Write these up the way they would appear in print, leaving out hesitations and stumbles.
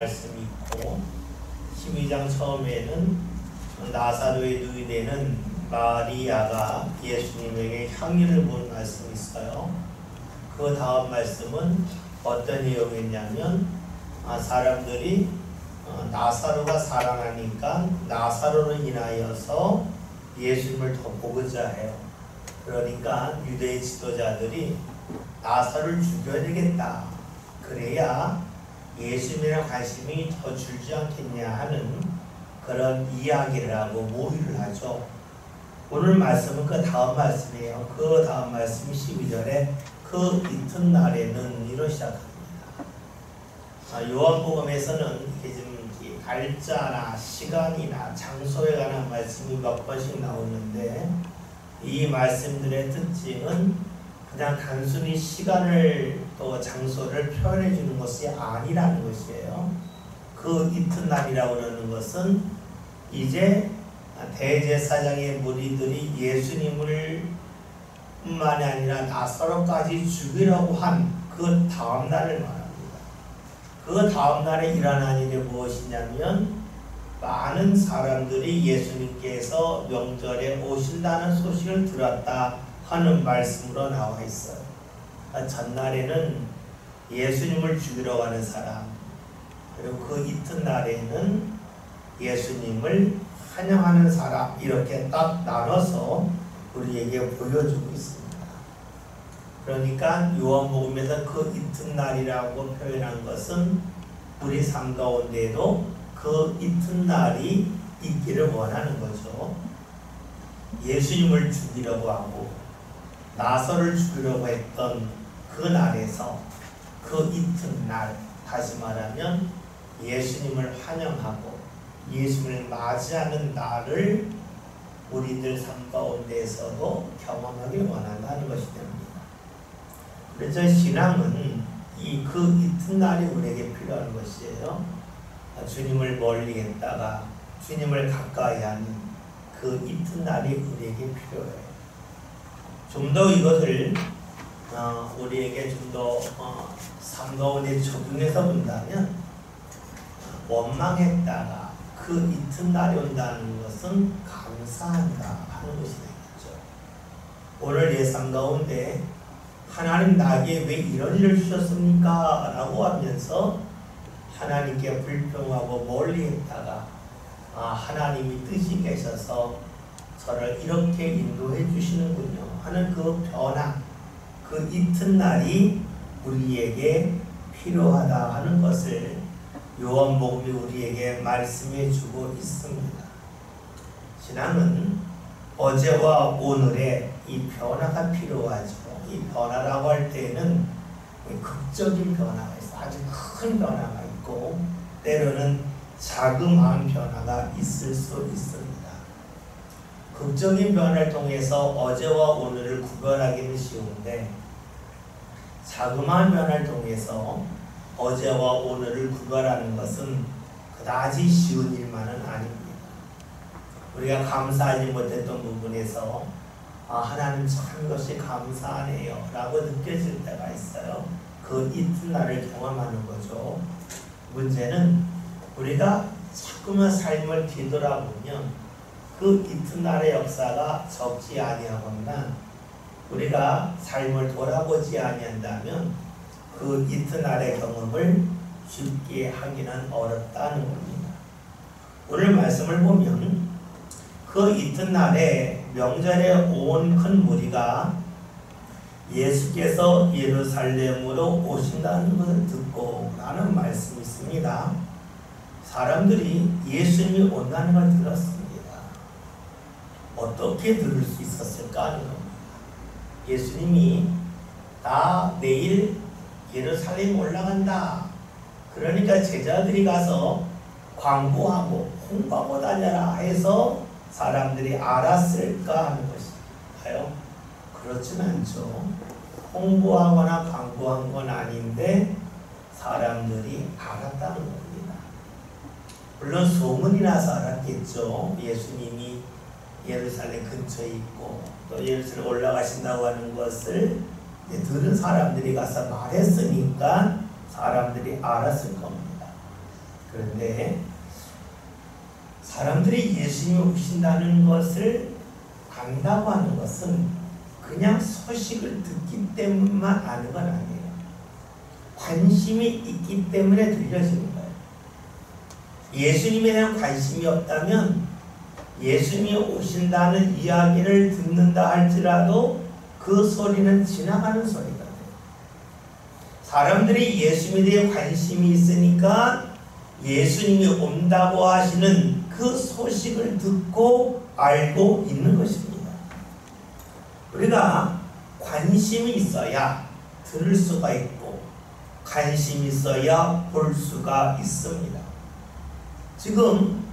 말씀이 있고 12장 처음에는 나사로에 누이되는 마리아가 예수님에게 향유를 부은 말씀이 있어요. 그 다음 말씀은 어떤 내용이냐면 사람들이 나사로가 사랑하니까 나사로로 인하여서 예수님을 더 보고자 해요. 그러니까 유대의 지도자들이 나사로를 죽여야 되겠다. 그래야 예수님에 관심이 더 줄지 않겠냐 하는 그런 이야기를 하고 모의를 하죠. 오늘 말씀은 그 다음 말씀이에요. 그 다음 말씀이 12절에 그 이튿날에는 이로 시작합니다. 요한복음에서는 이게 좀 날짜나 시간이나 장소에 관한 말씀이 몇 번씩 나오는데 이 말씀들의 특징은 그냥 단순히 시간을 또 장소를 표현해 주는 것이 아니라는 것이에요. 그 이튿날이라고 하는 것은 이제 대제사장의 무리들이 예수님을 뿐만이 아니라 나사로까지 죽이려고 한 그 다음 날을 말합니다. 그 다음 날에 일어난 일이 무엇이냐면 많은 사람들이 예수님께서 명절에 오신다는 소식을 들었다 하는 말씀으로 나와 있어요. 전날에는 예수님을 죽이러 가는 사람, 그리고 그 이튿날에는 예수님을 환영하는 사람, 이렇게 딱 나눠서 우리에게 보여주고 있습니다. 그러니까 요한복음에서 그 이튿날이라고 표현한 것은 우리 삶 가운데에도 그 이튿날이 있기를 원하는 거죠. 예수님을 죽이려고 하고 나사로를 죽이려고 했던 그 날에서 그 이튿날, 다시 말하면 예수님을 환영하고 예수님을 맞이하는 날을 우리들 삶 가운데에서도 경험하길 원한다는 것이 됩니다. 그래서 신앙은 그 이튿날이 우리에게 필요한 것이에요. 주님을 멀리 했다가 주님을 가까이 하는 그 이튿날이 우리에게 필요해요. 좀 더 이것을 우리에게 좀 더 삶 가운데 적용해서 본다면 원망했다가 그 이튿날이 온다는 것은 감사한다 하는 것이 되겠죠. 오늘 내 삶 가운데 하나님 나에게 왜 이런 일을 주셨습니까? 라고 하면서 하나님께 불평하고 멀리 했다가 하나님이 뜻이 계셔서 저를 이렇게 인도해 주시는군요 하는 그 변화, 그 이튿날이 우리에게 필요하다 하는 것을 요한복음이 우리에게 말씀해 주고 있습니다. 신앙은 어제와 오늘의 이 변화가 필요하죠. 이 변화라고 할 때는 극적인 변화가 있어요. 아주 큰 변화가 있고 때로는 자그마한 변화가 있을 수 있습니다. 극적인 변화를 통해서 어제와 오늘을 구별하기는 쉬운데 자그마한 변화를 통해서 어제와 오늘을 구별하는 것은 그다지 쉬운 일만은 아닙니다. 우리가 감사하지 못했던 부분에서 하나님 참 이것이 감사하네요 라고 느껴질 때가 있어요. 그 이튿날을 경험하는 거죠. 문제는 우리가 자꾸만 삶을 뒤돌아보면 그 이튿날의 역사가 적지 아니하거나 우리가 삶을 돌아보지 아니한다면 그 이튿날의 경험을 쉽게 하기는 어렵다는 겁니다. 오늘 말씀을 보면 그 이튿날에 명절에 온 큰 무리가 예수께서 예루살렘으로 오신다는 것을 듣고 라는 말씀이 있습니다. 사람들이 예수님이 온다는 걸 들었습니다. 어떻게 들을 수 있었을까 하는 겁니다. 예수님이 나 내일 예루살렘 올라간다. 그러니까 제자들이 가서 광고하고 홍보하고 다녀라 해서 사람들이 알았을까 하는 것일까요? 그렇진 않죠. 홍보하거나 광고한 건 아닌데 사람들이 알았다는 겁니다. 물론 소문이 나서 알았겠죠. 예수님이 예루살렘 근처에 있고 또 예루살렘 올라가신다고 하는 것을 들은 사람들이 가서 말했으니까 사람들이 알았을 겁니다. 그런데 사람들이 예수님이 오신다는 것을 안다고 하는 것은 그냥 소식을 듣기 때문만 아는 건 아니에요. 관심이 있기 때문에 들려지는 거예요. 예수님에 대한 관심이 없다면 예수님이 오신다는 이야기를 듣는다 할지라도 그 소리는 지나가는 소리가 돼요. 사람들이 예수님에 대해 관심이 있으니까 예수님이 온다고 하시는 그 소식을 듣고 알고 있는 것입니다. 우리가 관심이 있어야 들을 수가 있고 관심이 있어야 볼 수가 있습니다. 지금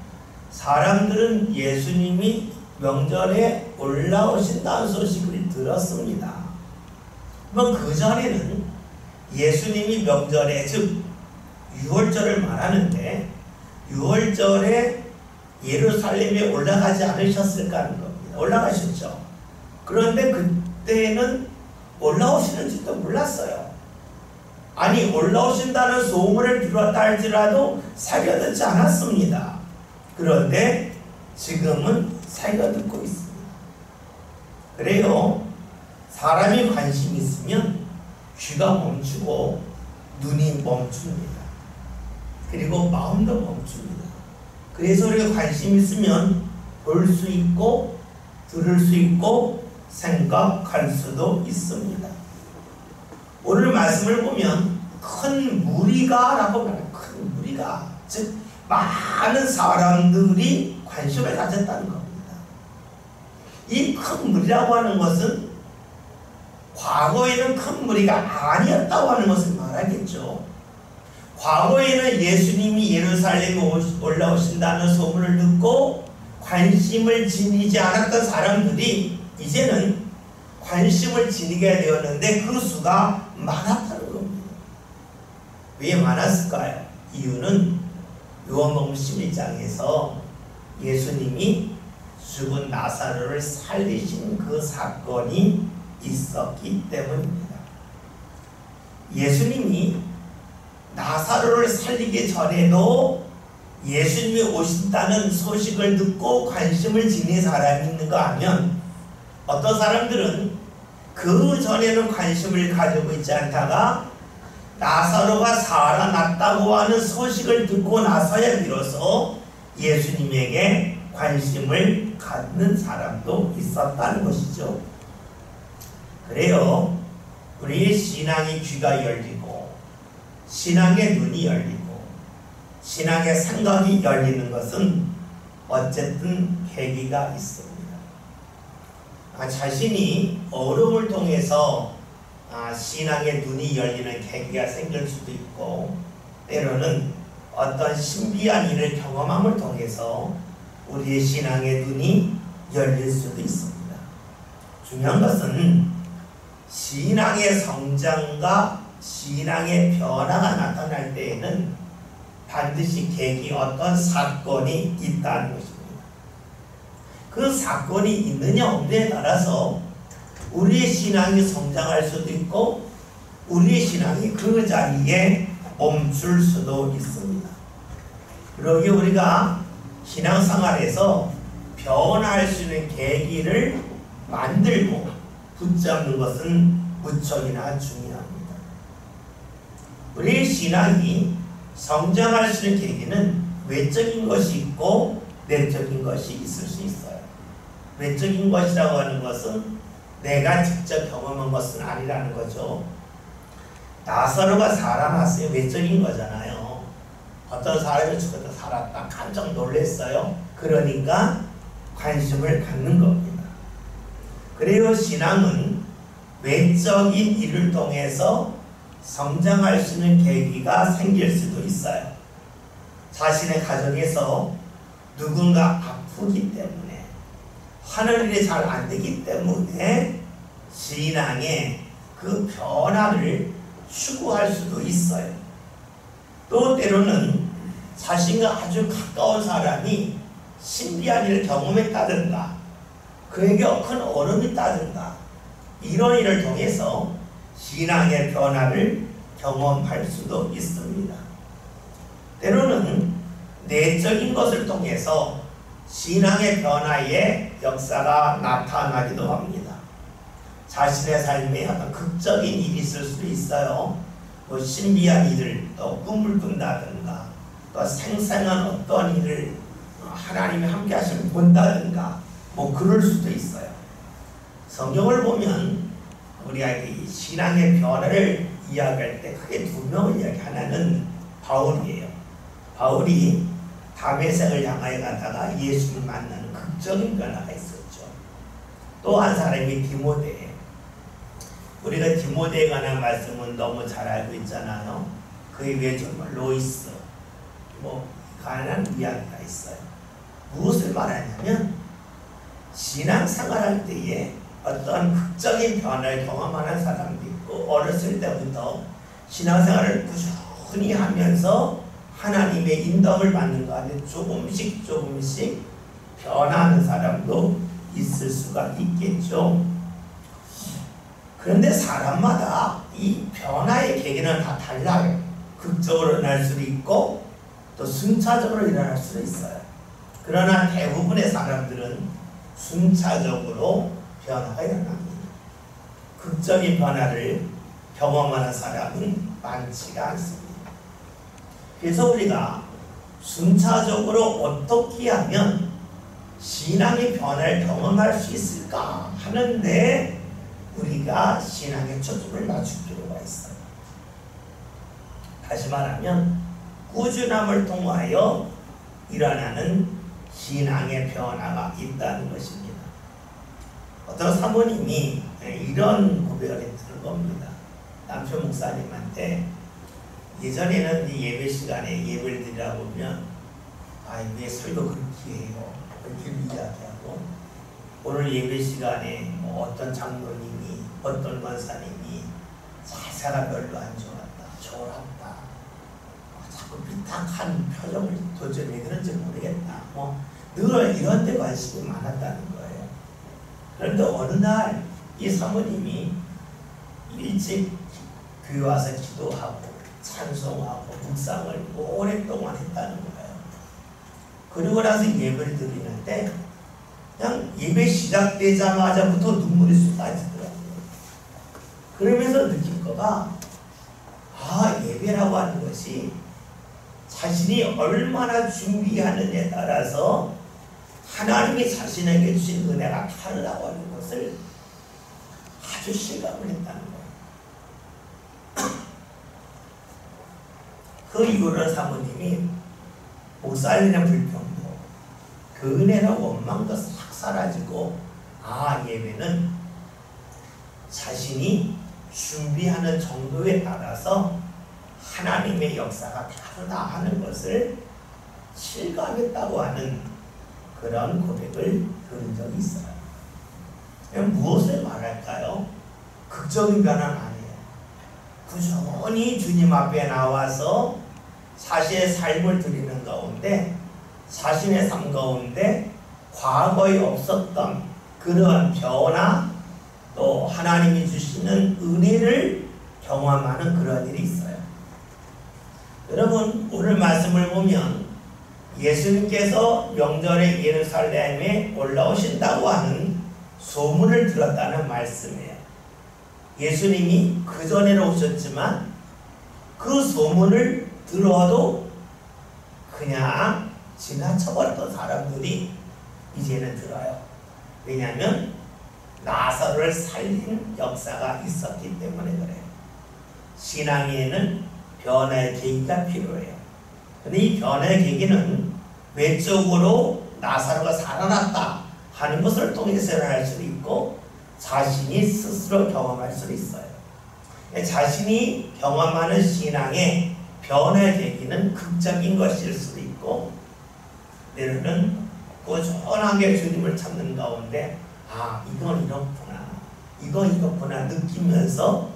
사람들은 예수님이 명절에 올라오신다는 소식을 들었습니다. 그 전에는 예수님이 명절에, 즉 6월절을 말하는데 6월절에 예루살렘에 올라가지 않으셨을까 하는 겁니다. 올라가셨죠. 그런데 그때는 올라오시는지도 몰랐어요. 아니, 올라오신다는 소문을 들었다 할지라도 새겨듣지 않았습니다. 그런데 지금은 새겨듣고 있습니다. 그래요. 사람이 관심이 있으면 귀가 멈추고 눈이 멈춥니다. 그리고 마음도 멈춥니다. 그래서 우리가 관심이 있으면 볼 수 있고 들을 수 있고 생각할 수도 있습니다. 오늘 말씀을 보면 큰 무리가 라고 말해요. 큰 무리가, 즉 많은 사람들이 관심을 가졌다는 겁니다. 이 큰 무리라고 하는 것은 과거에는 큰 무리가 아니었다고 하는 것을 말하겠죠. 과거에는 예수님이 예루살렘에 올라오신다는 소문을 듣고 관심을 지니지 않았던 사람들이 이제는 관심을 지니게 되었는데 그 수가 많았다는 겁니다. 왜 많았을까요? 이유는 요한복음 11장에서 예수님이 죽은 나사로를 살리신 그 사건이 있었기 때문입니다. 예수님이 나사로를 살리기 전에도 예수님이 오신다는 소식을 듣고 관심을 지닌 사람이 있는가 하면 어떤 사람들은 그 전에는 관심을 가지고 있지 않다가 나사로가 살아났다고 하는 소식을 듣고 나서야 비로소 예수님에게 관심을 갖는 사람도 있었다는 것이죠. 그래요. 우리의 신앙의 귀가 열리고 신앙의 눈이 열리고 신앙의 생각이 열리는 것은 어쨌든 계기가 있습니다. 자신이 어려움을 통해서 신앙의 눈이 열리는 계기가 생길 수도 있고 때로는 어떤 신비한 일을 경험함을 통해서 우리의 신앙의 눈이 열릴 수도 있습니다. 중요한 것은 신앙의 성장과 신앙의 변화가 나타날 때에는 반드시 계기 어떤 사건이 있다는 것입니다. 그 사건이 있느냐 없느냐에 따라서 우리의 신앙이 성장할 수도 있고 우리의 신앙이 그 자리에 멈출 수도 있습니다. 그러기에 우리가 신앙생활에서 변화할 수 있는 계기를 만들고 붙잡는 것은 무척이나 중요합니다. 우리의 신앙이 성장할 수 있는 계기는 외적인 것이 있고 내적인 것이 있을 수 있어요. 외적인 것이라고 하는 것은 내가 직접 경험한 것은 아니라는 거죠. 나사로가 살아났어요. 외적인 거잖아요. 어떤 사람이 죽었다 살았다 깜짝 놀랐어요. 그러니까 관심을 갖는 겁니다. 그래요. 신앙은 외적인 일을 통해서 성장할 수 있는 계기가 생길 수도 있어요. 자신의 가정에서 누군가 아프기 때문에 하는 일이 잘 안 되기 때문에 신앙의 그 변화를 추구할 수도 있어요. 또 때로는 자신과 아주 가까운 사람이 신비한 일을 경험했다든가 그에게 큰 어려움이 있다든가 이런 일을 통해서 신앙의 변화를 경험할 수도 있습니다. 때로는 내적인 것을 통해서 신앙의 변화의 역사가 나타나기도 합니다. 자신의 삶에 어떤 극적인 일이 있을 수도 있어요. 뭐 신비한 일을 또 꿈을 꾼다든가 또 생생한 어떤 일을 하나님이 함께 하시면 본다든가 뭐 그럴 수도 있어요. 성경을 보면 우리가 이 신앙의 변화를 이야기할 때 크게 두 명을 이야기. 하나는 바울이에요. 바울이 다메섹을 향하여 가다가 예수를 만나는 극적인 변화가 있었죠. 또 한 사람이 디모데예요. 우리가 디모데에 관한 말씀은 너무 잘 알고 있잖아요. 그의 외조모 로이스 뭐 관한 이야기가 있어요. 무엇을 말하냐면 신앙생활할 때에 어떤 극적인 변화를 경험하는 사람도 있고 어렸을 때부터 신앙생활을 꾸준히 하면서 하나님의 인도를 받는 가운데 조금씩 변화하는 사람도 있을 수가 있겠죠. 그런데 사람마다 이 변화의 계기는 다 달라요. 극적으로 일어날 수도 있고 또 순차적으로 일어날 수도 있어요. 그러나 대부분의 사람들은 순차적으로 변화가 일어납니다. 극적인 변화를 경험하는 사람은 많지가 않습니다. 그래서 우리가 순차적으로 어떻게 하면 신앙의 변화를 경험할 수 있을까 하는데 우리가 신앙의 초점을 맞출 필요가 있어요. 다시 말하면 꾸준함을 통하여 일어나는 신앙의 변화가 있다는 것입니다. 어떤 사모님이 이런 고백을 했던 겁니다. 남편 목사님한테 예전에는 예배 시간에 예배를 드리라고 하면 왜 설교 그렇게 해요? 그렇게 이야기하고 오늘 예배 시간에 어떤 장로님이 어떤 권사님이 자세가 별로 안 좋았다, 졸았다, 자꾸 비탁한 표정을 도저히 왜 그런지 모르겠다, 늘 이런 데 관심이 많았다는 거예요. 그런데 어느 날 이 사모님이 일찍 교회 와서 기도하고 찬송하고 묵상을 오랫동안 했다는 거예요. 그리고 나서 예배를 드리는데 그냥 예배 시작되자마자부터 눈물이 쏟아지더라고요. 그러면서 느낀 거가 예배라고 하는 것이 자신이 얼마나 준비하느냐에 따라서 하나님이 자신에게 주신 은혜가 다르다고 하는 것을 아주 실감을 했다는 거예요. 그 이후로 사모님이 목사님의 불평도 그 은혜나 원망도 싹 사라지고 예배는 자신이 준비하는 정도에 따라서 하나님의 역사가 다르다 하는 것을 실감했다고 하는 그런 고백을 들은 적이 있어요. 무엇을 말할까요? 극적인 변화는 아니에요. 꾸준히 주님 앞에 나와서 자신의 삶을 드리는 가운데 자신의 삶 가운데 과거에 없었던 그러한 변화 또 하나님이 주시는 은혜를 경험하는 그런 일이 있어요. 여러분 오늘 말씀을 보면 예수님께서 명절에 예루살렘에 올라오신다고 하는 소문을 들었다는 말씀이에요. 예수님이 그전에는 오셨지만 그 소문을 들어도 그냥 지나쳐버렸던 사람들이 이제는 들어요. 왜냐하면 나사로를 살린 역사가 있었기 때문에 그래요. 신앙에는 변화의 계기가 필요해요. 근데 이 변화의 계기는 외적으로 나사로가 살아났다 하는 것을 통해서 일어날 수도 있고 자신이 스스로 경험할 수도 있어요. 자신이 경험하는 신앙의 변화의 계기는 극적인 것일 수도 있고 때로는 꾸준하게 주님을 찾는 가운데 이건 이렇구나 이건 이렇구나 느끼면서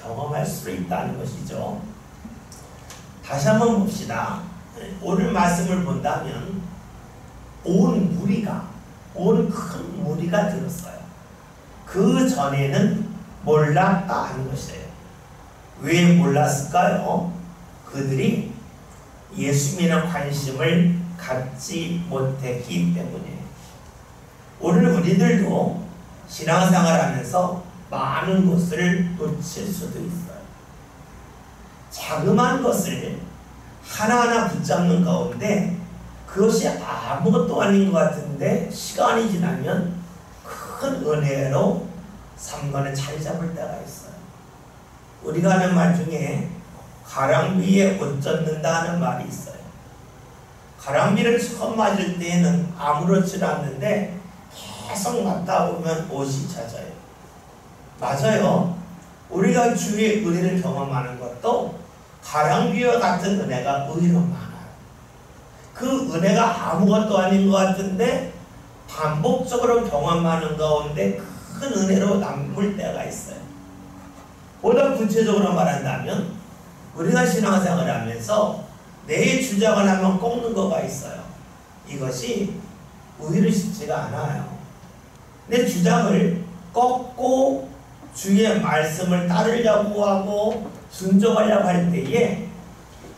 경험할 수 있다는 것이죠. 다시 한번 봅시다. 오늘 말씀을 본다면 온 큰 무리가 들었어요. 그 전에는 몰랐다 하는 것이에요. 왜 몰랐을까요? 그들이 예수 믿는 관심을 갖지 못했기 때문에 오늘 우리들도 신앙생활 하면서 많은 것을 놓칠 수도 있어요. 자그마한 것을 하나하나 붙잡는 가운데 그것이 아무것도 아닌 것 같은데 시간이 지나면 큰 은혜로 삼관에 자리 잡을 때가 있어요. 우리가 하는 말 중에 가랑비에 옷 젖는다 하는 말이 있어요. 가랑비를 처음 맞을 때에는 아무렇지 않는데 계속 맞다 보면 옷이 젖어요. 맞아요. 우리가 주의 은혜를 경험하는 것도 가랑비와 같은 은혜가 의외로 많아요. 그 은혜가 아무것도 아닌 것 같은데 반복적으로 경험하는 가운데 큰 은혜로 남을 때가 있어요. 보다 구체적으로 말한다면 우리가 신앙생활을 하면서 내 주장을 하면 꺾는 거가 있어요. 이것이 의외로 쉽지가 않아요. 내 주장을 꺾고 주의 말씀을 따르려고 하고 순종하려고 할 때에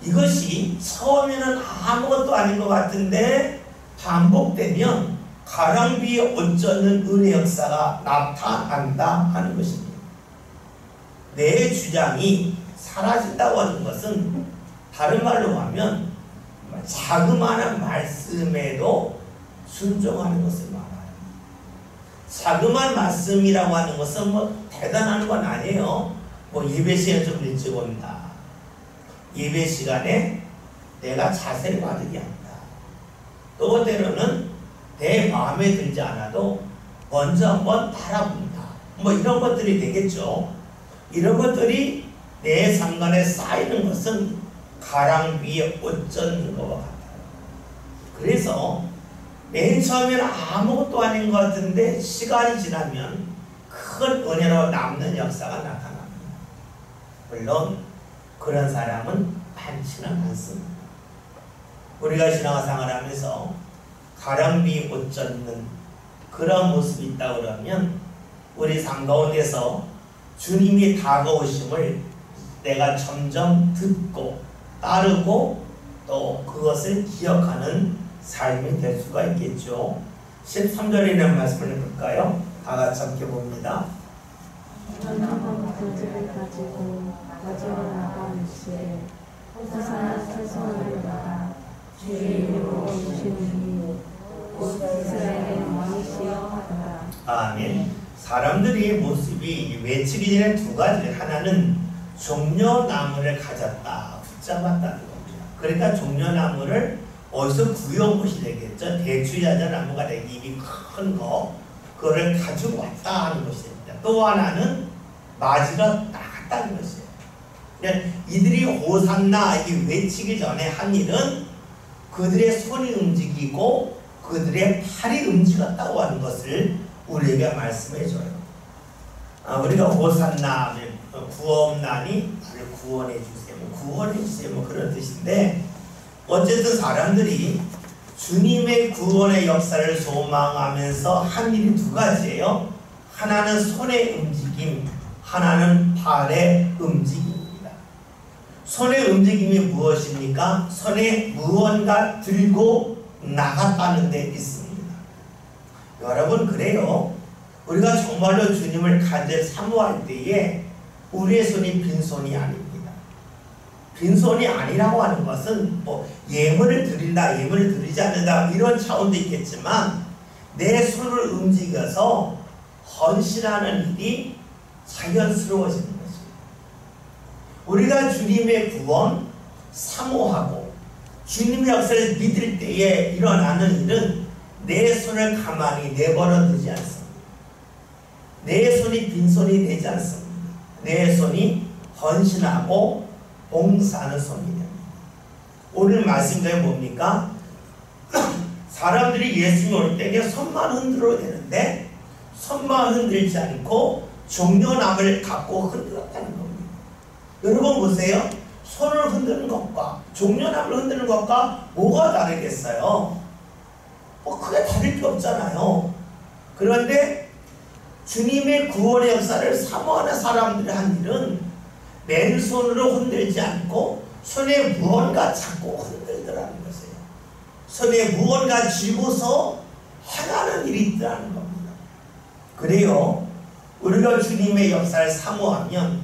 이것이 처음에는 아무것도 아닌 것 같은데 반복되면 가랑비에 옷 젖는 은혜 역사가 나타난다 하는 것입니다. 내 주장이 사라진다고 하는 것은 다른 말로 하면 자그마한 말씀에도 순종하는 것을 말해요. 자그마한 말씀이라고 하는 것은 뭐 대단한 건 아니에요. 뭐 예배 시간에 좀 일찍 온다. 예배 시간에 내가 자세를 바르게 한다. 또 때로는 내 마음에 들지 않아도 먼저 한번 바라본다. 뭐 이런 것들이 되겠죠. 이런 것들이 내 상관에 쌓이는 것은 가랑비에 옷 젖는 것과 같아요. 그래서 맨 처음에는 아무것도 아닌 것 같은데 시간이 지나면 큰 은혜로 남는 역사가 나타납니다. 물론 그런 사람은 많지는 않습니다. 우리가 신앙생활을 하면서 가랑비 옷 젖는 그런 모습이 있다 그러면 우리 삶 가운데서 주님이 다가오심을 내가 점점 듣고 따르고 또 그것을 기억하는 삶이 될 수가 있겠죠. 13절에 있는 말씀을 볼까요? 다 같이 함께 봅니다. 연합한 교제를 가지고 가져나간 시에 호사나 찬송을 받아 주의 이름으로 오시니 곧 이스라엘의 왕이시여 하더라. 아멘. 사람들의 모습이 외치기 전에 두 가지. 하나는 종려나무를 가졌다, 붙잡았다는 겁니다. 그러니까 종려나무를 어디서 구해온 것이 되겠죠. 대추야자나무가 되기 입이 큰 거, 그거를 가지고 왔다 하는 것이 됩니다. 또 하나는 맞으러 나갔다는 것이에요. 그러니까 이들이 호산나 이 외치기 전에 한 일은 그들의 손이 움직이고 그들의 팔이 움직였다고 하는 것을 우리에게 말씀해줘요. 우리가 호산나, 구원나니 나를 구원해주세요, 구원해주세요, 뭐 그런 뜻인데, 어쨌든 사람들이 주님의 구원의 역사를 소망하면서 한 일이 두 가지예요. 하나는 손의 움직임, 하나는 발의 움직임입니다. 손의 움직임이 무엇입니까? 손에 무언가 들고 나갔다는 데 있습니다. 여러분, 그래요. 우리가 정말로 주님을 간절히 사모할 때에 우리의 손이 빈손이 아닙니다. 빈손이 아니라고 하는 것은 뭐 예물을 드린다, 예물을 드리지 않는다 이런 차원도 있겠지만 내 손을 움직여서 헌신하는 일이 자연스러워지는 것입니다. 우리가 주님의 구원 사모하고 주님의 역사를 믿을 때에 일어나는 일은 내 손을 가만히 내버려 두지 않습니다. 내 손이 빈손이 되지 않습니다. 내 손이 헌신하고 봉사하는 손이 됩니다. 오늘 말씀대로 뭡니까? 사람들이 예수님 올 때에 손만 흔들어야 되는데 손만 흔들지 않고 종려나무를 갖고 흔들었다는 겁니다. 여러분 보세요. 손을 흔드는 것과 종려나무를 흔드는 것과 뭐가 다르겠어요? 뭐 크게 다를 게 없잖아요. 그런데 주님의 구원의 역사를 사모하는 사람들이 한 일은 맨손으로 흔들지 않고 손에 무언가 잡고 흔들더라는 것이에요. 손에 무언가 쥐고서 행하는 일이 있더라는 겁니다. 그래요, 우리가 주님의 역사를 사모하면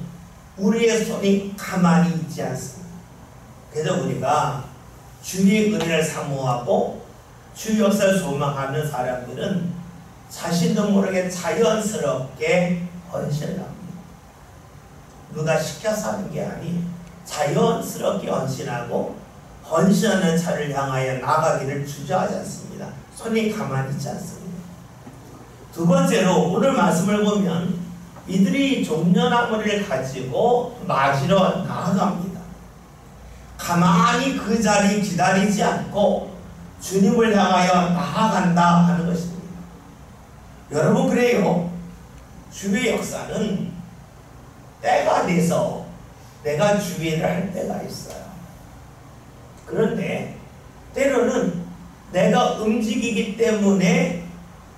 우리의 손이 가만히 있지 않습니다. 그래서 우리가 주의 은혜를 사모하고 주의 역사를 소망하는 사람들은 자신도 모르게 자연스럽게 헌신을 합니다. 누가 시켜서 하는 게 아니에요. 자연스럽게 헌신하고 헌신하는 자를 향하여 나가기를 주저하지 않습니다. 손이 가만히 있지 않습니다. 두 번째로 오늘 말씀을 보면 이들이 종려나무를 가지고 맞으러 나아갑니다. 가만히 그 자리 기다리지 않고 주님을 향하여 나아간다 하는 것입니다. 여러분, 그래요, 주의 역사는 때가 돼서 내가 주의를 할 때가 있어요. 그런데 때로는 내가 움직이기 때문에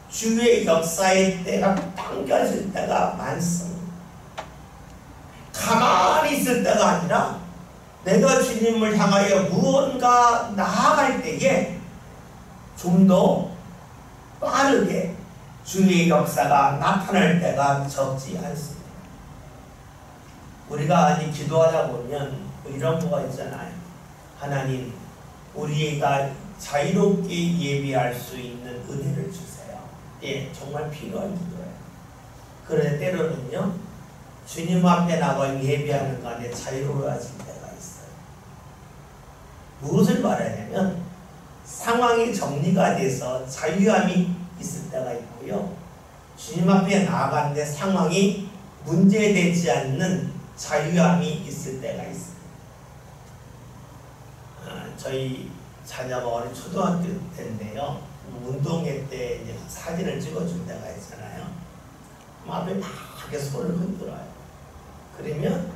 주의 역사의 때가 당겨질 때가 많습니다. 가만히 있을 때가 아니라 내가 주님을 향하여 무언가 나아갈 때에 좀 더 빠르게 주의 역사가 나타날 때가 적지 않습니다. 우리가 기도하다 보면 이런 거가 있잖아요. 하나님, 우리가 자유롭게 예배할 수 있는 은혜를 주세요. 예, 정말 필요한 기도예요. 그런데 때로는요, 주님 앞에 나가 예배하는 간에 자유로워질 때가 있어요. 무엇을 말하냐면 상황이 정리가 돼서 자유함이 있을 때가 있고요, 주님 앞에 나아가는데 상황이 문제되지 않는 자유함이 있을 때가 있어요. 저희 자녀가 어린 초등학교 때인데요, 운동회 때 이제 사진을 찍어준 때가 있잖아요. 앞에 막 손을 흔들어요. 그러면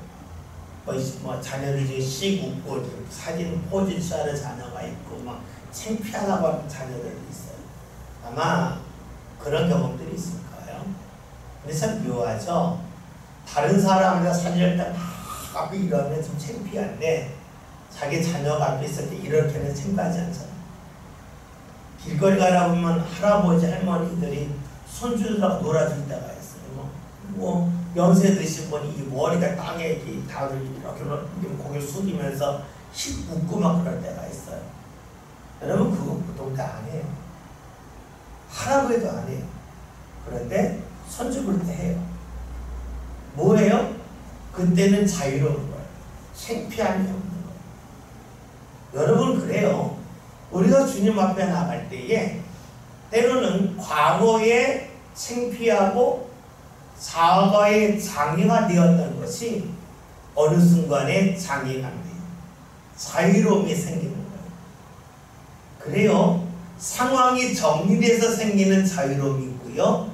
자녀들 중에 씩 웃고 사진 포즈 취하는 자녀가 있고 막 창피하다고 하는 자녀들도 있어요. 아마 그런 경험들이 있을 거예요. 근데 참 묘하죠. 다른 사람한테 사진을 딱 앞에 이러면 좀 창피한데 자기 자녀가 앞에 있을 때 이렇게는 창피하지 않잖아요. 길거리 가다 보면 할아버지 할머니들이 손주들하고 놀아줄 때가 있어요. 뭐 연세 드신 분이 이 머리가 땅에 이렇게 다들 이렇게 고개를 숙이면서 씩 웃고 막 그럴 때가 있어요. 여러분, 그거 보통 다 안 해요. 할아버지도 안 해요. 그런데 손주 볼 때 해요. 뭐예요? 그때는 자유로운 거예요. 창피함이 없는 거예요. 여러분, 그래요. 우리가 주님 앞에 나갈 때에 때로는 과거에 창피하고 과거의 장애가 되었던 것이 어느 순간에 장애가 돼요. 자유로움이 생기는 거예요. 그래요. 상황이 정리돼서 생기는 자유로움이 있고요,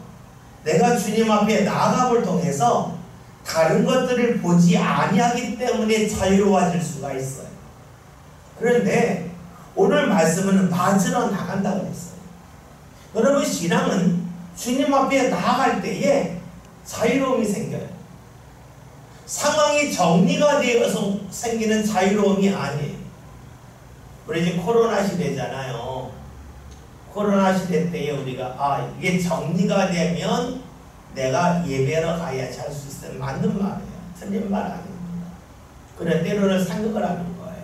내가 주님 앞에 나아감을 통해서 다른 것들을 보지 아니하기 때문에 자유로워질 수가 있어요. 그런데 오늘 말씀은 맞으러 나간다고 했어요. 여러분, 신앙은 주님 앞에 나아갈 때에 자유로움이 생겨요. 상황이 정리가 되어서 생기는 자유로움이 아니에요. 우리 지금 코로나 시대잖아요. 코로나 시대 때에 우리가 이게 정리가 되면 내가 예배하러 가야지 할 수 있어요. 맞는 말이에요. 틀린 말 아닙니다. 그런데 때로는 생각을 하는 거예요.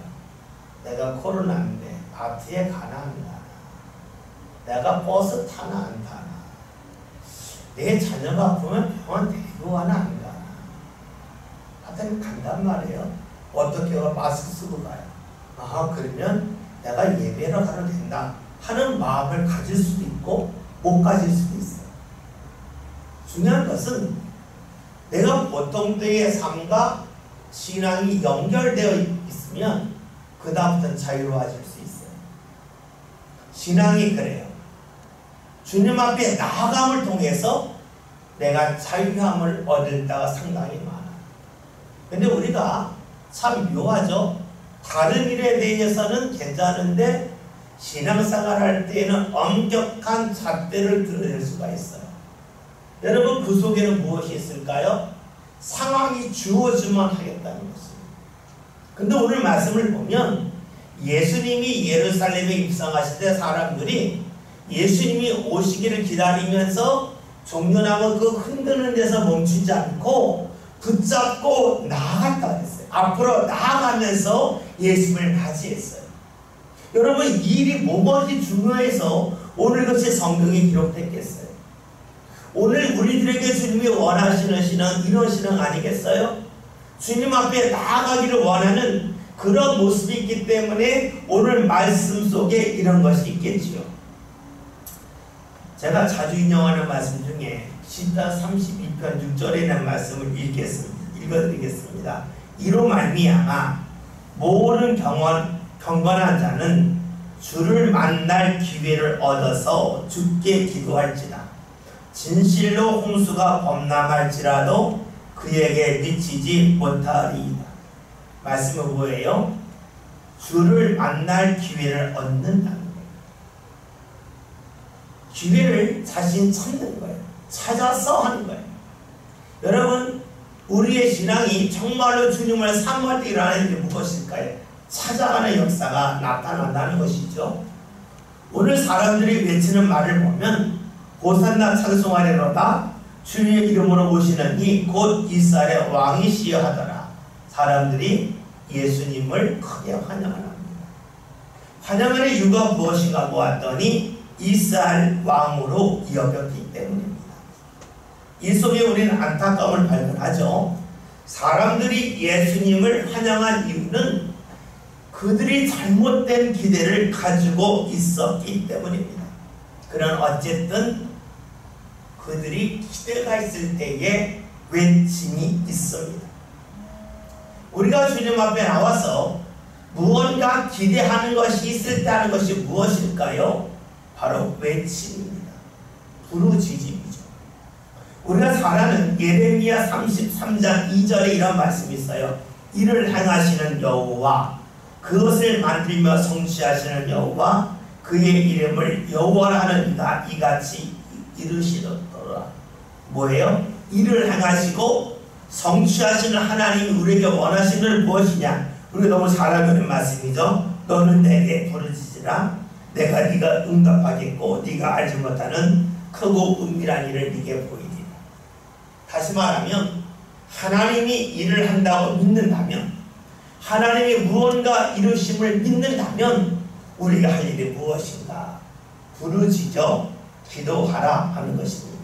내가 코로나인데 마트에 가나 안 가나, 내가 버스 타나 안 타나, 내 자녀가 아프면 병원 데리고 가나 안 가나. 하여튼 간단 말이에요. 어떻게 마스크 쓰고 가요. 그러면 내가 예배하러 가도 된다 하는 마음을 가질 수도 있고 못 가질 수도 있어요. 중요한 것은 내가 보통 때의 삶과 신앙이 연결되어 있으면 그 다음부터는 자유로워질 수 있어요. 신앙이 그래요. 주님 앞에 나아감을 통해서 내가 자유함을 얻을 때가 상당히 많아요. 근데 우리가 참 묘하죠. 다른 일에 대해서는 괜찮은데 신앙생활 할 때에는 엄격한 잣대를 드러낼 수가 있어요. 여러분, 그 속에는 무엇이 있을까요? 상황이 주어지면 하겠다는 것입니다. 근데 오늘 말씀을 보면 예수님이 예루살렘에 입성하실 때 사람들이 예수님이 오시기를 기다리면서 종려나무 그 흔드는 데서 멈추지 않고 붙잡고 나아갔다 그랬어요. 앞으로 나아가면서 예수님을 맞이했어요. 여러분, 이 일이 뭐든지 중요해서 오늘 그것이 성경에 기록됐겠어요? 오늘 우리들에게 주님이 원하시는 신앙, 이런 신앙 아니겠어요? 주님 앞에 나아가기를 원하는 그런 모습이 있기 때문에 오늘 말씀 속에 이런 것이 있겠지요. 제가 자주 인용하는 말씀 중에 시편 32편 6절에 있는 말씀을 읽어드리겠습니다. 이로 말미암아 모든 경건한 자는 주를 만날 기회를 얻어서 주께 기도할지라. 진실로 홍수가 범람할지라도 그에게 미치지 못하리이다. 말씀은 뭐예요? 주를 만날 기회를 얻는다는 거예요. 기회를 자신 찾는 거예요. 찾아서 하는 거예요. 여러분, 우리의 신앙이 정말로 주님을 사모할 때 일어나는 게 무엇일까요? 찾아가는 역사가 나타난다는 것이죠. 오늘 사람들이 외치는 말을 보면 호산나 찬송하리로다 주님의 이름으로 오시는 이 곧 이스라엘의 왕이시여 하더라. 사람들이 예수님을 크게 환영을 합니다. 환영하는 이유가 무엇인가 보았더니 이스라엘 왕으로 여겼기 때문입니다. 이 속에 우리는 안타까움을 발견하죠. 사람들이 예수님을 환영한 이유는 그들이 잘못된 기대를 가지고 있었기 때문입니다. 그런 어쨌든 그들이 기대가 있을 때에 외침이 있습니다. 우리가 주님 앞에 나와서 무언가 기대하는 것이 있을 때 하는 것이 무엇일까요? 바로 외침입니다. 부르짖음이죠. 우리가 잘 아는 예레미야 33장 2절에 이런 말씀이 있어요. 이를 행하시는 여호와, 그것을 만들며 성취하시는 여호와, 그의 이름을 여호와라 하는 이가 이같이 이르시더라. 뭐예요? 이를 행하시고 성취하시는 하나님이 우리에게 원하시는 무엇이냐? 우리가 너무 잘 알고 있는 말씀이죠. 너는 내게 부르짖으라. 내가 네가 응답하겠고 네가 알지 못하는 크고 은밀한 일을 네게 보이리라. 다시 말하면 하나님이 일을 한다고 믿는다면, 하나님이 무언가 이루심을 믿는다면 우리가 할 일이 무엇인가? 부르짖어 기도하라 하는 것입니다.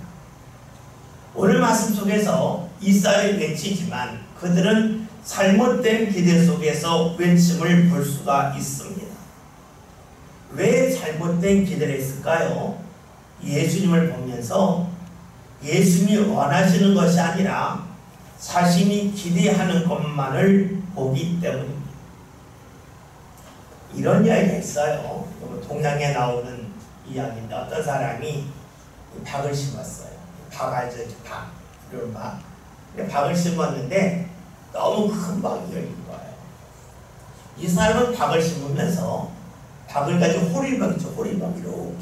오늘 말씀 속에서 이스라엘이 외치지만 그들은 잘못된 기대 속에서 외침을 볼 수가 있습니다. 왜 잘못된 기대를 했을까요? 예수님을 보면서 예수님이 원하시는 것이 아니라 자신이 기대하는 것만을 보기 때문입니다. 이런 이야기가 있어요. 동양에 나오는 이야기인데 어떤 사람이 박을 심었어요. 박 알죠? 박. 이런 박. 박을 심었는데 너무 큰 박이 열린 거예요. 이 사람은 박을 심으면서 박을 가지고 호리병이죠. 호리병.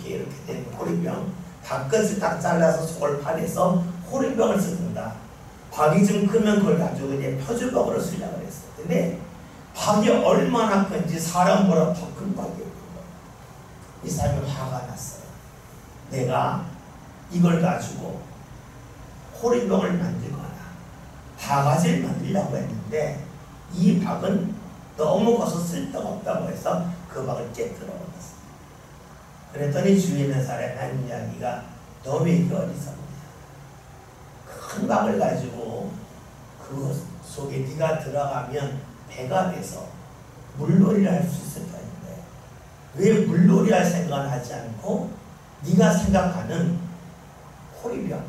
이렇게 된 호리병. 닭끝을 딱 잘라서 속을 파내서 호리병을 쓰는다. 박이 좀 크면 그걸 가지고 이제 표주병으로 쓰려고 그랬어요. 근데 박이 얼마나 큰지 사람보다 더 큰 박이 열린 거예요. 이 사람이 화가 났어요. 내가 이걸 가지고 호리병을 만들거나 바가지를 만들려고 했는데 이 박은 너무 커서 쓸데가 없다고 해서 그 박을 째뜨려 버렸어요. 그랬더니 주위에 있는 사람이 한 이야기가 너무 이게 어리석냐. 큰 박을 가지고 그 속에 네가 들어가면 배가 돼서 물놀이를 할 수 있을 텐데 왜 물놀이 할 생각을 하지 않고 네가 생각하는 호리병,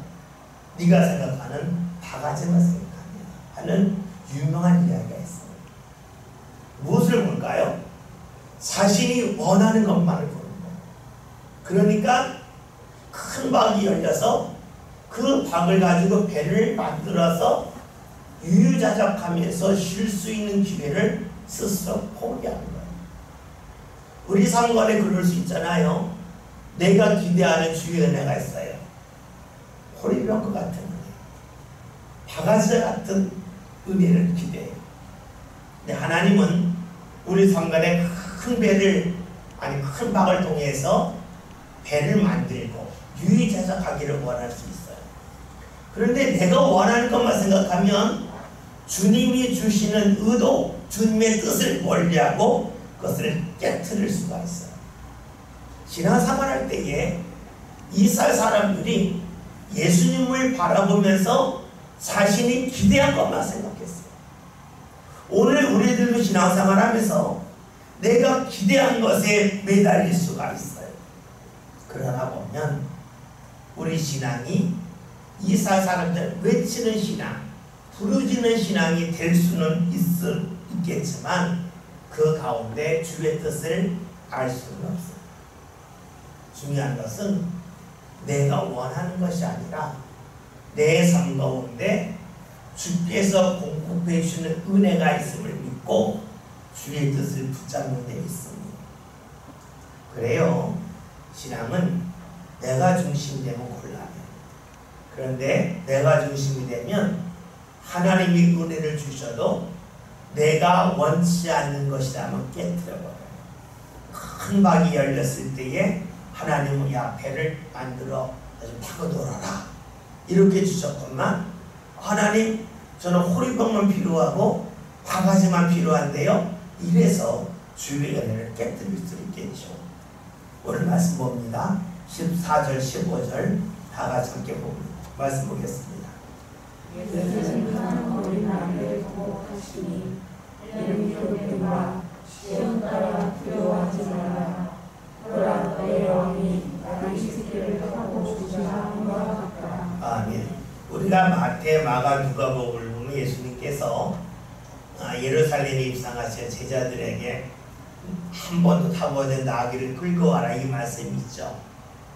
네가 생각하는 바가지만 생각하냐 하는 유명한 이야기가 있습니다. 무엇을 볼까요? 자신이 원하는 것만을 보는 거예요. 그러니까 큰 박이 열려서 그 박을 가지고 배를 만들어서 유유자적하면서 쉴 수 있는 기회를 스스로 포기하는 거예요. 우리 삶관에 그럴 수 있잖아요. 내가 기대하는 주의 은혜가 있어요. 호리병 것 같은 은혜, 바가지 같은 은혜를 기대해요. 근데 하나님은 우리 성간에 큰 배를, 아니 큰 박을 통해서 배를 만들고 유의해서 가기를 원할 수 있어요. 그런데 내가 원하는 것만 생각하면 주님이 주시는 의도, 주님의 뜻을 멀리하고 그것을 깨트릴 수가 있어요. 신앙생활할 때에 이스라엘 사람들이 예수님을 바라보면서 자신이 기대한 것만 생각했어요. 오늘 우리들도 신앙생활하면서 내가 기대한 것에 매달릴 수가 있어요. 그러다 보면 우리 신앙이 이스라엘 사람들 외치는 신앙, 부르짖는 신앙이 될 수는 있겠지만 그 가운데 주의 뜻을 알 수는 없어요. 중요한 것은 내가 원하는 것이 아니라 내 삶 가운데 주께서 공급해 주시는 은혜가 있음을 믿고 주의 뜻을 붙잡는 데 있습니다. 그래요. 신앙은 내가 중심이 되면 곤란해요. 그런데 내가 중심이 되면 하나님이 은혜를 주셔도 내가 원치 않는 것이라면 깨트려버려요. 큰 박이 열렸을 때에 하나님은 야 배를 만들어 좀 타고 놀아라 이렇게 주셨건만 하나님 저는 호리병만 필요하고 바가지만 필요한데요. 이래서 주의 은혜를 깨뜨릴 수 있겠죠. 오늘 말씀 봅니다. 14절 15절 다 같이 함께 봅니다. 말씀 보겠습니다. 예수님은 어린 아이를 보호하시니 이름이 그에게와 시험 따라 두려워하지 말라. 그러나 너의 왕이 나의 새끼를 하고 주시라 함과 같다. 아멘. 우리가 마태, 마가, 누가복음을 보면 예수님께서 예루살렘에 입성하신 제자들에게 한 번도 타보지 나귀를 끌고 와라 이 말씀이 있죠.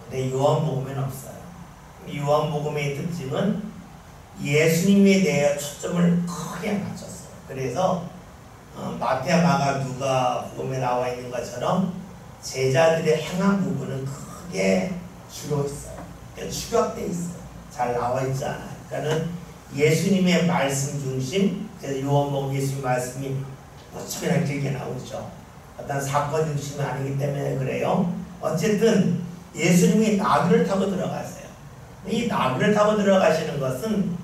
근데 요한복음에는 없어요. 요한복음의 특징은 예수님에 대해 초점을 크게 맞췄어요. 그래서 마태, 마가, 누가복음에 나와 있는 것처럼 제자들의 행한 부분은 크게 줄어 있어요. 축약되어 있어요. 잘 나와 있지 않아요. 그러니까는 예수님의 말씀 중심, 그래서 요한복음 예수님 말씀이 어쩌면 길게 나오죠. 어떤 사건 중심이 아니기 때문에 그래요. 어쨌든 예수님이 나귀를 타고 들어가세요. 이 나귀를 타고 들어가시는 것은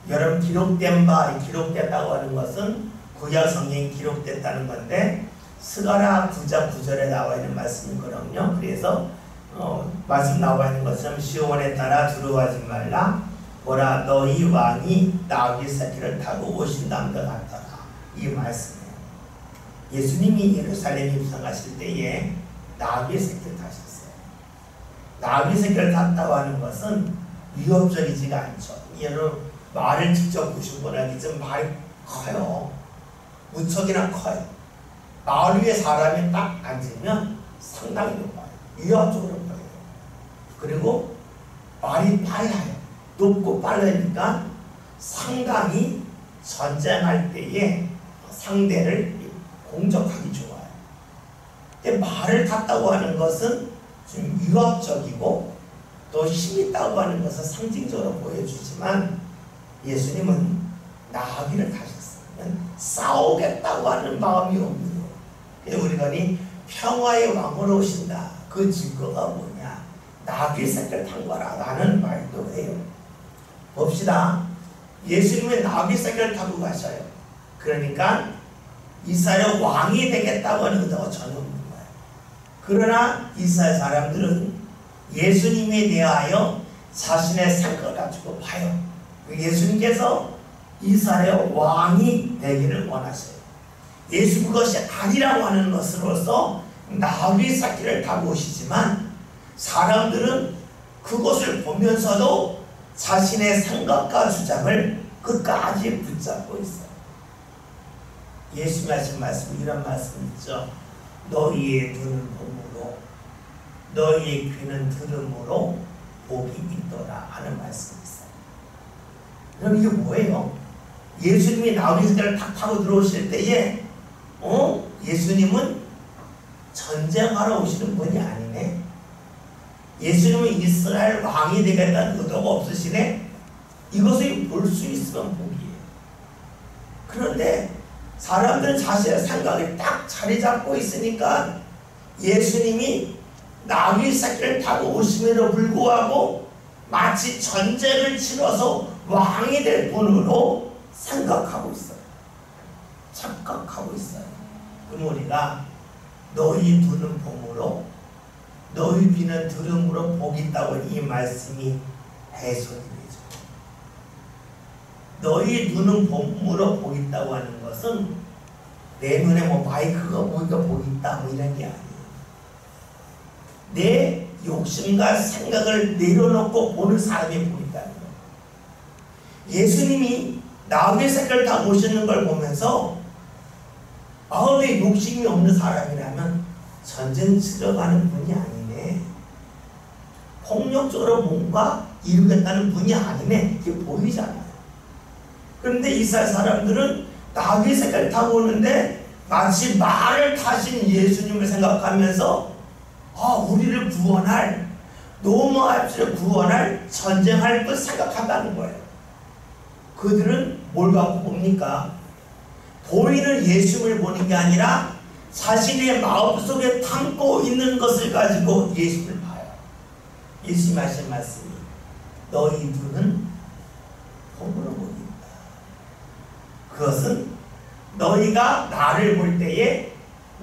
여러분 기록됐다고 하는 것은 구약 성경이 기록됐다는 건데 스가랴 9장 9절에 나와 있는 말씀이거든요. 그래서 말씀 나와 있는 것처럼 시온에 따라 두려워하지 말라. 보라 너희 왕이 나귀 새끼를 타고 오신다는 것 같더라. 이 말씀이에요. 예수님이 예루살렘에 입성하실 때에 나귀 새끼를 타셨어요. 나귀 새끼를 탔다고 하는 것은 위협적이지가 않죠. 예를 말을 직접 보신 분은 좀 말이 커요. 무척이나 커요. 말 위에 사람이 딱 앉으면 상당히 높아요. 위협적으로 보여요. 그리고 말이 빨라요. 높고 빠르니까 상당히 전쟁할 때에 상대를 공격하기 좋아요. 근데 말을 탔다고 하는 것은 좀 위협적이고 또 힘있다고 하는 것은 상징적으로 보여주지만 예수님은 나귀를 타셨어요. 싸우겠다고 하는 마음이 없는 거예요. 우리가 평화의 왕으로 오신다. 그 증거가 뭐냐? 나귀 새끼를 탄 거라 라는 말도 해요. 봅시다. 예수님은 나귀 새끼를 타고 가셔요. 그러니까 이스라엘 왕이 되겠다고 하는 의도가 전혀 없는 거예요. 그러나 이스라엘 사람들은 예수님에 대하여 자신의 생각을 가지고 봐요. 예수님께서 이스라엘 왕이 되기를 원하셔요. 예수 그것이 아니라고 하는 것으로서 나귀 새끼를 타고 오시지만 사람들은 그것을 보면서도 자신의 생각과 주장을 끝까지 붙잡고 있어요. 예수님 하신 말씀 이런 말씀 있죠. 너희의 눈은 봄으로 너희의 귀는 들음으로 복이 있더라 하는 말씀이 있어요. 그럼 이게 뭐예요? 예수님이 나귀 새끼를 탁 타고 들어오실 때에 예수님은 전쟁하러 오시는 분이 아니네. 예수님은 이스라엘 왕이 되겠다는 의도가 없으시네. 이것을 볼 수 있으면 복이에요. 그런데 사람들은 자신의 생각이 딱 자리 잡고 있으니까 예수님이 나귀 새끼를 타고 오심에도 불구하고 마치 전쟁을 치러서 왕이 될 분으로 생각하고 있어요. 착각하고 있어요. 그럼 우리가 너희 눈은 봄으로 너희 귀는 들음으로 복이 있다고 이 말씀이 해석이 되죠. 너희 눈은 봄으로 복이 있다고 하는 것은 내 눈에 뭐 마이크가 보니까 복이 있다 뭐 이런 게 아니에요. 내 욕심과 생각을 내려놓고 보는 사람이 복이 있다는 거예요. 예수님이 나귀 새끼를 다 모시는 걸 보면서 마음에 욕심이 없는 사람이라면 전쟁 치러가는 분이 아니네, 폭력적으로 뭔가 이루겠다는 분이 아니네, 이게 보이잖아요. 그런데 이스라엘 사람들은 나귀 새끼를 타고 오는데 마치 말을 타신 예수님을 생각하면서 우리를 구원할, 노모압지를 구원할, 전쟁할 것 생각한다는 거예요. 그들은 뭘 갖고 봅니까? 보이는 예수님을 보는 게 아니라 자신의 마음속에 담고 있는 것을 가지고 예수님을 봐요. 예수님 하신 말씀이 너희 눈은 봄으로 보인다. 그것은 너희가 나를 볼 때에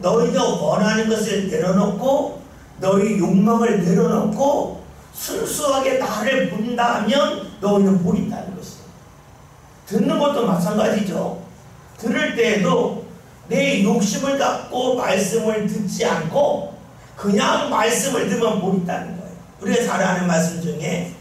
너희가 원하는 것을 내려놓고 너희 욕망을 내려놓고 순수하게 나를 본다면 너희는 복이 있다는 것이에요. 듣는 것도 마찬가지죠. 들을 때에도 내 욕심을 갖고 말씀을 듣지 않고 그냥 말씀을 들으면 복이 있다는 거예요. 우리가 잘 아는 말씀 중에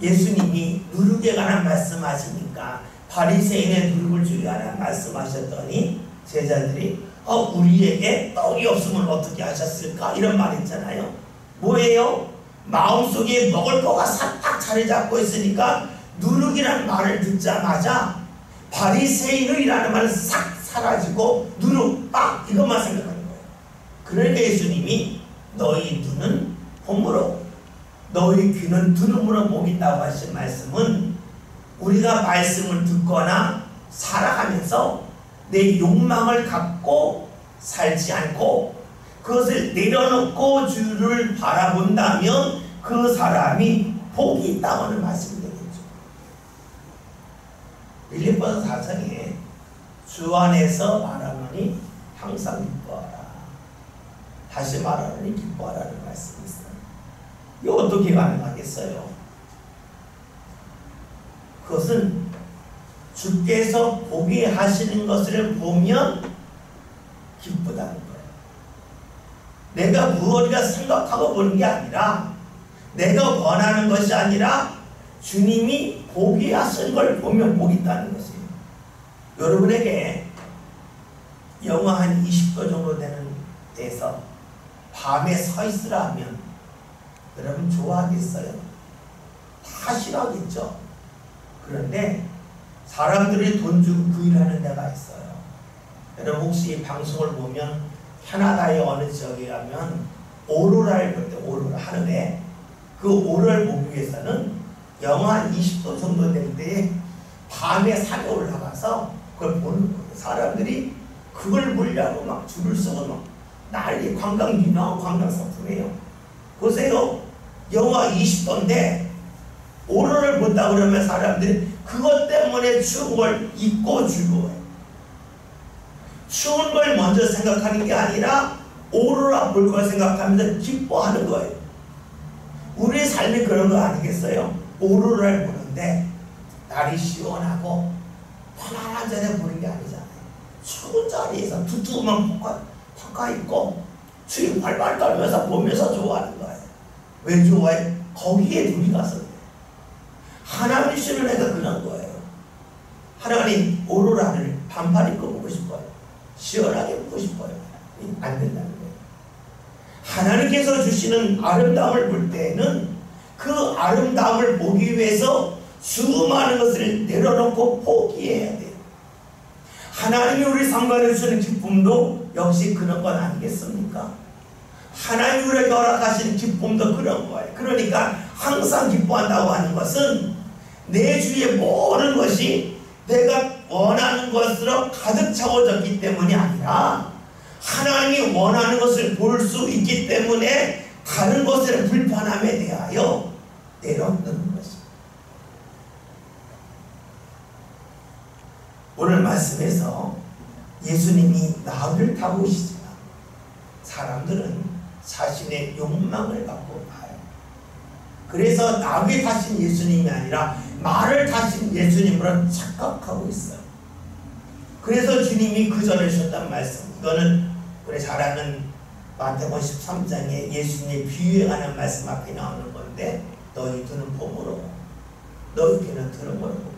예수님이 누룩에 관한 말씀하시니까 바리새인의 누룩을 주기 관한 말씀하셨더니 제자들이 우리에게 떡이 없으면 어떻게 하셨을까? 이런 말 있잖아요. 뭐예요? 마음속에 먹을 거가 딱 자리 잡고 있으니까 누룩이라는 말을 듣자마자 바리새인이라는 말은 싹 사라지고 누룩 딱 이것만 생각하는 거예요. 그러니까 예수님이 너희 눈은 봄으로 너희 귀는 들음으로 복이 있다고 하신 말씀은 우리가 말씀을 듣거나 살아가면서 내 욕망을 갖고 살지 않고 그것을 내려놓고 주를 바라본다면 그 사람이 복이 있다고 하는 말씀이 되겠죠. 빌립보서 4장에 주 안에서 말하노니 항상 기뻐하라, 다시 말하노니 기뻐하라는 말씀이 있어요. 이거 어떻게 가능하겠어요? 그것은 주께서 보게 하시는 것을 보면 기쁘다는 거예요. 내가 무엇이라 생각하고 보는 게 아니라 내가 원하는 것이 아니라 주님이 보게 하신 걸 보면 복이 있다는 것이에요. 여러분에게 영하 한 20도 정도 되는 데서 밤에 서 있으라 하면 여러분 좋아하겠어요? 다 싫어하겠죠? 그런데 사람들이 돈 주고 그 일하는 데가 있어요. 여러분 혹시 방송을 보면 캐나다의 어느 지역에 가면 오로라를 볼 때, 오로라 하늘에 그 오로라를 보기 위해서는 영하 20도 정도 될 때에 밤에 산에 올라가서 그걸 보는 거예요. 사람들이 그걸 보려고 막 줄을 서고 막 난리, 유명한 관광 상품이에요. 보세요. 영하 20도인데 오로라를 본다 그러면 사람들이 그것 때문에 추운 걸 입고 즐거워요. 추운 걸 먼저 생각하는 게 아니라 오로라 볼 걸 생각하면서 기뻐하는 거예요. 우리의 삶이 그런 거 아니겠어요? 오로라를 보는데 날이 시원하고 편안한 자리에 보는 게 아니잖아요. 추운 자리에서 두툼한 퍼카 입고 추위 발발 떨면서 보면서 좋아하는 거예요. 왜 좋아해? 거기에 눈이 가서 그래요. 하나님 주시는 애가 그런 거예요. 하나님 오로라를 반팔 입고 보고 싶어요. 시원하게 보고 싶어요. 안 된다는 거예요. 하나님께서 주시는 아름다움을 볼 때에는 그 아름다움을 보기 위해서 수많은 것을 내려놓고 포기해야 돼요. 하나님이 우리 상관에 주시는 기쁨도 역시 그런 건 아니겠습니까? 하나님이 우리에게 허락하시는 기쁨도 그런 거예요. 그러니까 항상 기뻐한다고 하는 것은 내 주위의 모든 것이 내가 원하는 것으로 가득 채워졌기 때문이 아니라 하나님이 원하는 것을 볼 수 있기 때문에 다른 것의 불편함에 대하여 내려놓는 것입니다. 오늘 말씀에서 예수님이 나귀를 타고 오시지만 사람들은 자신의 욕망을 갖고 봐요. 그래서 나귀 타신 예수님이 아니라 말을 타신 예수님으로 착각하고 있어요. 그래서 주님이 그 전에 주셨단 말씀, 이거는 우리 잘 아는 마태복음 13장에 예수님의 비유에 관한 말씀 앞에 나오는 건데, 너희 눈은 봄으로 너희 귀는 들음으로 보인다.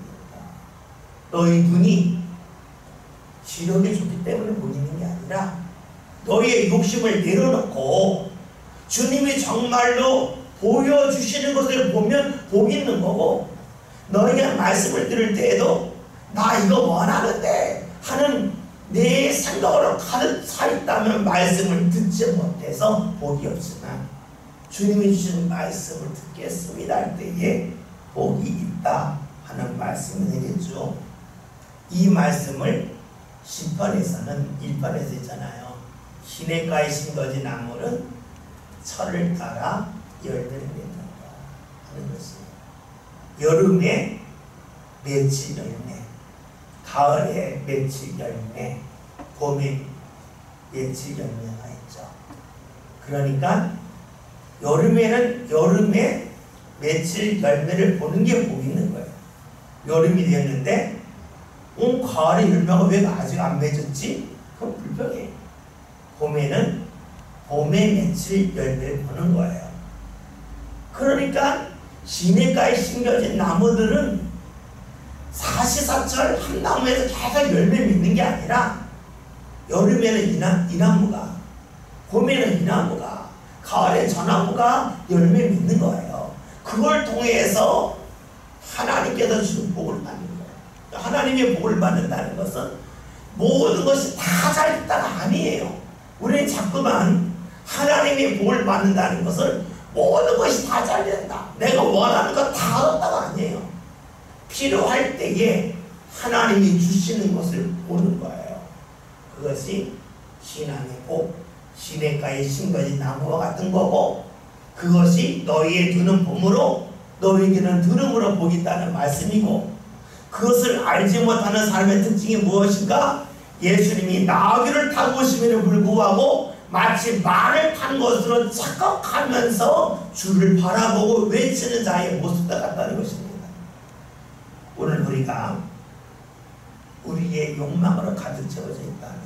너희 눈이 시력이 좋기 때문에 보이는 게 아니라 너희의 욕심을 내려놓고 주님이 정말로 보여주시는 것을 보면 복 있는 거고, 너희가 말씀을 들을 때에도 나 이거 원하는데 하는 내 생각으로 가득 차 있다면 말씀을 듣지 못해서 복이 없지만 주님이 주시는 말씀을 듣겠습니다 할 때에 복이 있다 하는 말씀이 되겠죠. 이 말씀을 시편에서는 1편에서 있잖아요. 시냇가에 심겨진 나무는 철을 따라 열매를 맺는다 하는 것이에요. 여름에 맺힐 열매, 가을에 맺힐 열매, 봄에 맺힐 열매가 있죠. 그러니까 여름에는 여름에 맺힐 열매를 보는 게 복 있는 거예요. 여름이 됐는데 가을에 열매가 왜 아직 안 맺었지? 그건 불평이에요. 봄에는 봄에 맺힐 열매를 보는 거예요. 그러니까 시냇가에 심겨진 나무들은 사시사철 한 나무에서 계속 열매 맺는 게 아니라 여름에는 이 나무가, 봄에는 이 나무가, 가을에 저 나무가 열매 맺는 거예요. 그걸 통해서 하나님께서 주신 복을 받는 거예요. 하나님의 복을 받는다는 것은 모든 것이 다 잘 있다가 아니에요. 우리는 자꾸만 하나님의 복을 받는다는 것은 모든 것이 다 잘 된다, 내가 원하는 거 다 얻었다가 아니에요. 필요할 때에 하나님이 주시는 것을 보는 거예요. 그것이 신앙의 복, 시냇가에 심겨진 나무와 같은 거고, 그것이 너희의 눈은 봄으로 너희에게는 들음으로 복이 있다는 말씀이고, 그것을 알지 못하는 사람의 특징이 무엇인가? 예수님이 나귀를 타고 오심에도 불구하고 마치 말을 탄 것으로 착각하면서 주를 바라보고 외치는 자의 모습과 같다는 것입니다. 오늘 우리가 우리의 욕망으로 가득 채워져 있다면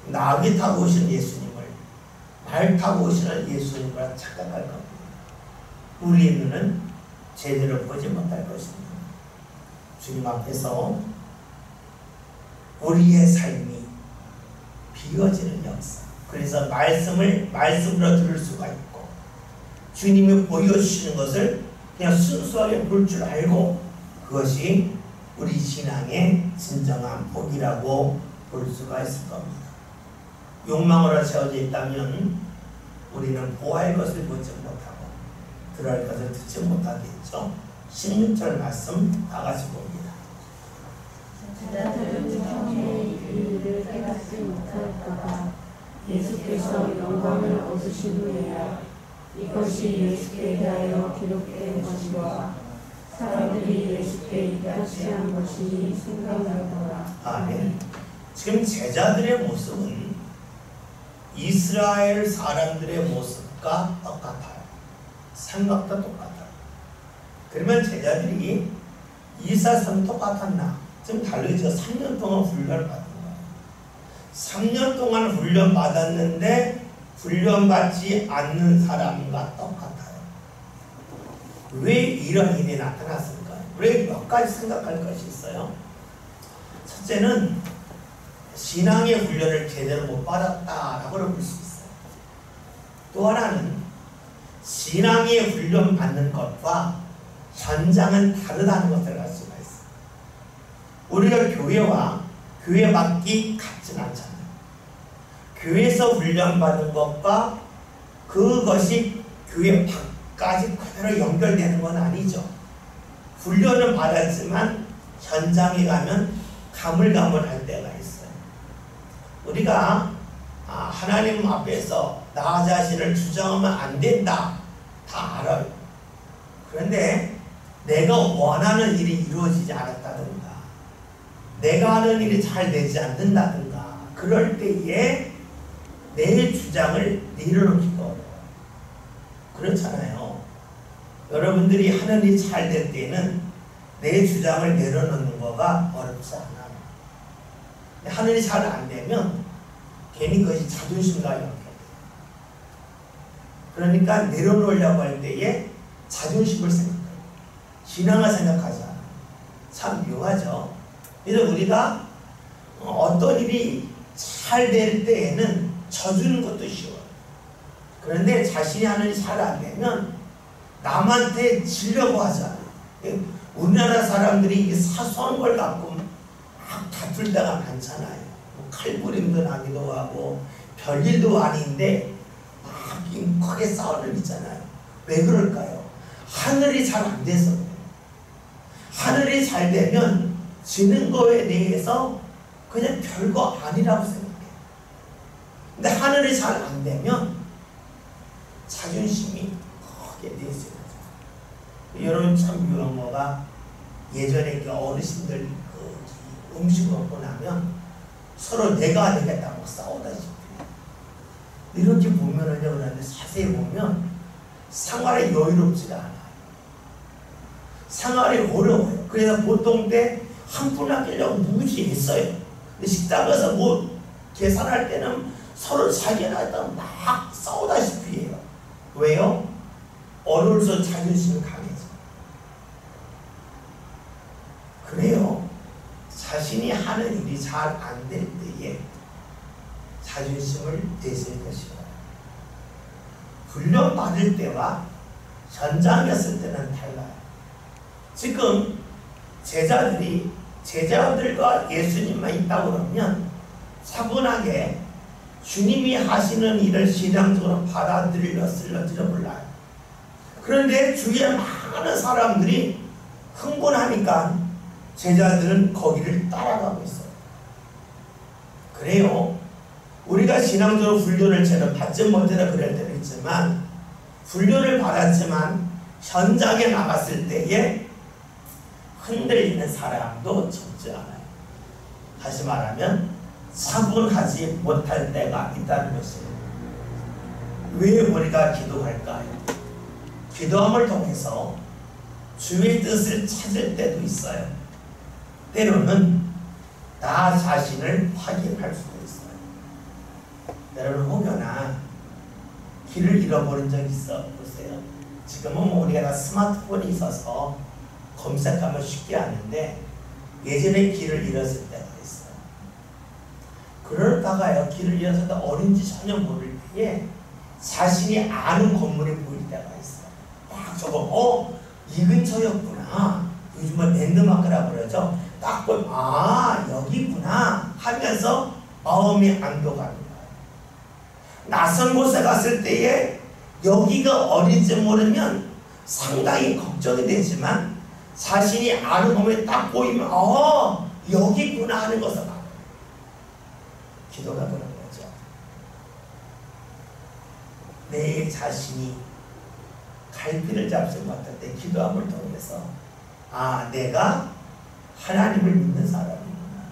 나귀 타고 오신 예수님을 말 타고 오시는 예수님과 착각할 겁니다. 우리의 눈은 제대로 보지 못할 것입니다. 주님 앞에서 우리의 삶이 비워지는 역사, 그래서 말씀으로 들을 수가 있고 주님이 보여주시는 것을 그냥 순수하게 볼 줄 알고, 그것이 우리 신앙의 진정한 복이라고 볼 수가 있을 겁니다. 욕망으로 채워져 있다면 우리는 보할 것을 보지 못하고 들을 것을 듣지 못하겠죠. 16절 말씀 다 같이 봅니다. 제자들은 처음에 이를 깨닫지 못할까봐 예수께서 영광을 얻으신 후에야 이것이 예수께 대하여 기록된 것이와 사람들이 예수께 이같이 한 것이 생각나더라. 아멘. 지금 제자들의 모습은 이스라엘 사람들의 모습과 똑같아요. 생각도 똑같아요. 그러면 제자들이 이사상 똑같았나? 좀 다르죠. 3년 동안 훈련을 받은 거예요. 3년 동안 훈련 받았는데 훈련받지 않는 사람과 똑같아요. 왜 이런 일이 나타났을까요? 왜 몇 가지 생각할 것이 있어요. 첫째는 신앙의 훈련을 제대로 못 받았다라고 볼 수 있어요. 또 하나는 신앙의 훈련 받는 것과 현장은 다르다는 것을 알 수가 있어요. 우리가 교회와 교회 밖이 같진 않잖아요. 교회에서 훈련받은 것과 그것이 교회 밖까지 그대로 연결되는 건 아니죠. 훈련은 받았지만 현장에 가면 가물가물할 때가 있어요. 우리가 하나님 앞에서 나 자신을 주장하면 안 된다. 다 알아요. 그런데 내가 원하는 일이 이루어지지 않았다든가 내가 하는 일이 잘 되지 않는다든가 그럴 때에 내 주장을 내려놓기가 어려워요. 그렇잖아요. 여러분들이 하는 일이 잘 될 때는 내 주장을 내려놓는 거가 어렵지 않아요. 하는 일이 잘 안 되면 괜히 그것이 자존심과 연결돼요. 그러니까 내려놓으려고 할 때에 자존심을 생각해요. 신앙을 생각하지 않아요. 참 묘하죠. 그래서 우리가 어떤 일이 잘 될 때에는 져주는 것도 쉬워요. 그런데 자신이 하는 일이 잘 안 되면 남한테 지려고 하잖아요. 우리나라 사람들이 사소한 걸 갖고 막 다툴 때가 많잖아요. 칼부림도 나기도 하고 별일도 아닌데 막 크게 싸우는 일 있잖아요. 왜 그럴까요? 하늘이 잘 안 돼서 그래요. 하늘이 잘 되면 지는 거에 대해서 그냥 별거 아니라고 생각해요. 근데 하늘이 잘 안 되면 자존심이 크게 내세워져요. 여러분 참 묘한 거가 예전에 어르신들 음식 먹고 나면 서로 내가 되겠다고 싸우다시피 이렇게 보면은요, 그런데 자세히 보면 생활이 여유롭지가 않아요. 생활이 어려워요. 그래서 보통 때 한 푼 아끼려고 무지했어요. 식당 가서 뭐 계산할 때는 서로 자기나다 막 싸우다시피 해요. 왜요? 어려울수록 자존심이 강해져. 그래요. 자신이 하는 일이 잘 안 될 때에 자존심을 내세울 것이고 훈련 받을 때와 현장이었을 때는 달라요. 지금 제자들과 예수님만 있다고 그러면 차분하게 주님이 하시는 일을 신앙적으로 받아들였을지도 몰라요. 그런데 주위에 많은 사람들이 흥분하니까 제자들은 거기를 따라가고 있어요. 그래요. 우리가 신앙적으로 훈련을 제대로 받지 못해서 그럴 때도 있지만 훈련을 받았지만 현장에 나갔을 때에 흔들리는 사람도 적지 않아요. 다시 말하면 차분하지 못할 때가 있다는 것이에요. 왜 우리가 기도할까요? 기도함을 통해서 주의 뜻을 찾을 때도 있어요. 때로는 나 자신을 확인할 수도 있어요. 여러분 혹여나 길을 잃어버린 적 있어 보세요. 지금은 뭐 우리가 다 스마트폰이 있어서 검색하면 쉽게 아는데 예전에 길을 잃었을 때가 있어요. 그러다가요 길을 잃었을 때 어딘지 전혀 모를 때에 자신이 아는 건물이 보일 때가 있어요. 딱 저거 이 근처였구나. 요즘은 랜드마크라고 그러죠. 딱 보면 여기구나 하면서 마음이 안도가는 거예요. 낯선 곳에 갔을 때에 여기가 어딘지 모르면 상당히 걱정이 되지만 자신이 아는 건물이 딱 보이면 여기구나 하는 것을 알아요. 기도가 그런 거죠. 내 자신이 갈피를 잡지 못할 때 기도함을 통해서 내가 하나님을 믿는 사람이구나.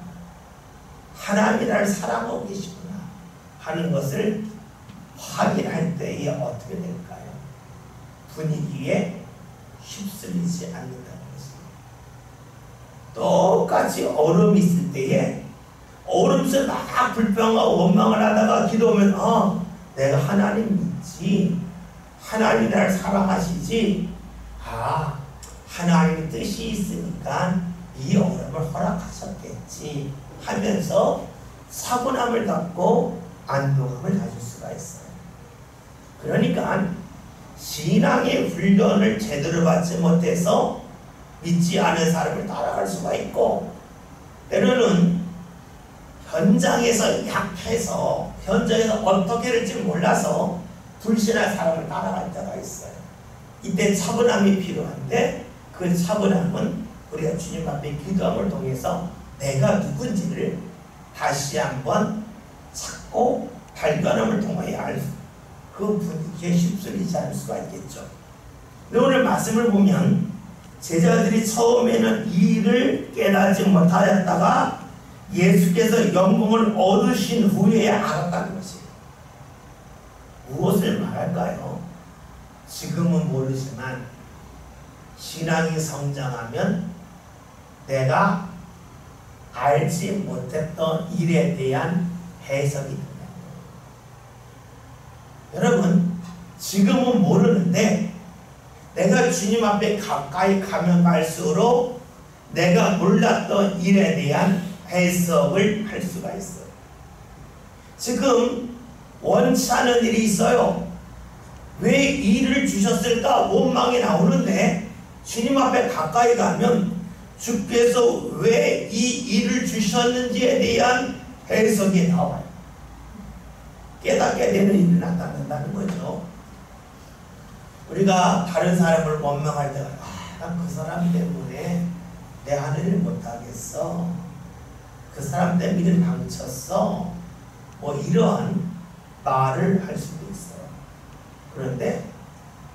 하나님이 나를 사랑하고 계시구나 하는 것을 확인할 때에 어떻게 될까요? 분위기에 휩쓸리지 않는다는 것입니다. 똑같이 어려움이 있을 때에 어려움에서 막 불평하고 원망을 하다가 기도하면 내가 하나님 믿지. 하나님이 나를 사랑하시지. 하나님의 뜻이 있으니까 이 어려움을 허락하셨겠지 하면서 차분함을 갖고 안도감을 가질 수가 있어요. 그러니까 신앙의 훈련을 제대로 받지 못해서 믿지 않은 사람을 따라갈 수가 있고 때로는 현장에서 약해서 현장에서 어떻게 될지 몰라서 불신할 사람을 따라갈 때가 있어요. 이때 차분함이 필요한데 그 차분함은 우리가 주님 앞에 기도함을 통해서 내가 누군지를 다시 한번 찾고 발견함을 통하여 그 분위기에 휩쓸리지 않을 수가 있겠죠. 근데 오늘 말씀을 보면 제자들이 처음에는 이 일을 깨닫지 못하였다가 예수께서 영광을 얻으신 후에 알았다는 것이에요. 무엇을 말할까요? 지금은 모르지만 신앙이 성장하면 내가 알지 못했던 일에 대한 해석이 된다. 여러분, 지금은 모르는데 내가 주님 앞에 가까이 가면 갈수록 내가 몰랐던 일에 대한 해석을 할 수가 있어요. 지금 원치 않은 일이 있어요. 왜 이 일을 주셨을까 원망이 나오는데 주님 앞에 가까이 가면 주께서 왜 이 일을 주셨는지에 대한 해석이 나와요. 깨닫게 되는 일이 나타난다는 거죠. 우리가 다른 사람을 원망할 때가 난 그 사람 때문에 내 하늘을 못하겠어. 그 사람 때문에 일을 망쳤어. 뭐 이러한 말을 할 수도 있어요. 그런데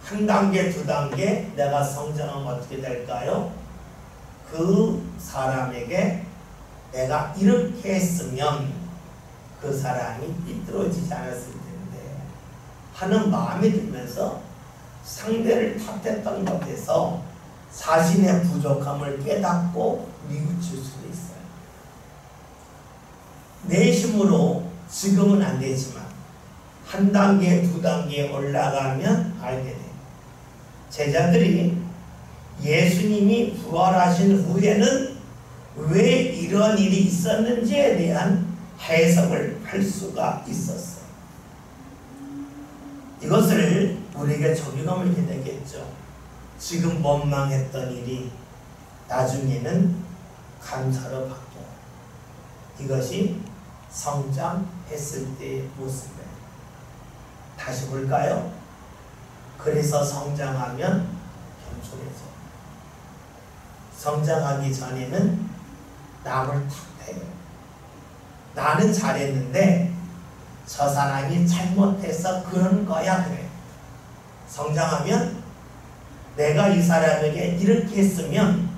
한 단계, 두 단계 내가 성장하면 어떻게 될까요? 그 사람에게 내가 이렇게 했으면 그 사람이 삐뚤어지지 않았을 텐데 하는 마음이 들면서 상대를 탓했던 것에서 자신의 부족함을 깨닫고 뉘우칠 수도 있어요. 내 힘으로 지금은 안 되지만 한 단계, 두 단계 올라가면 알게 돼요. 제자들이 예수님이 부활하신 후에는 왜 이런 일이 있었는지에 대한 해석을 할 수가 있었어요. 이것을 우리에게 적용하면 이렇게 되겠죠. 지금 원망했던 일이 나중에는 감사로 바뀌어요. 이것이 성장했을 때의 모습이에요. 다시 볼까요? 그래서 성장하면 겸손해져. 성장하기 전에는 남을 탓해요. 나는 잘했는데 저 사람이 잘못해서 그런 거야 그래. 성장하면 내가 이 사람에게 이렇게 했으면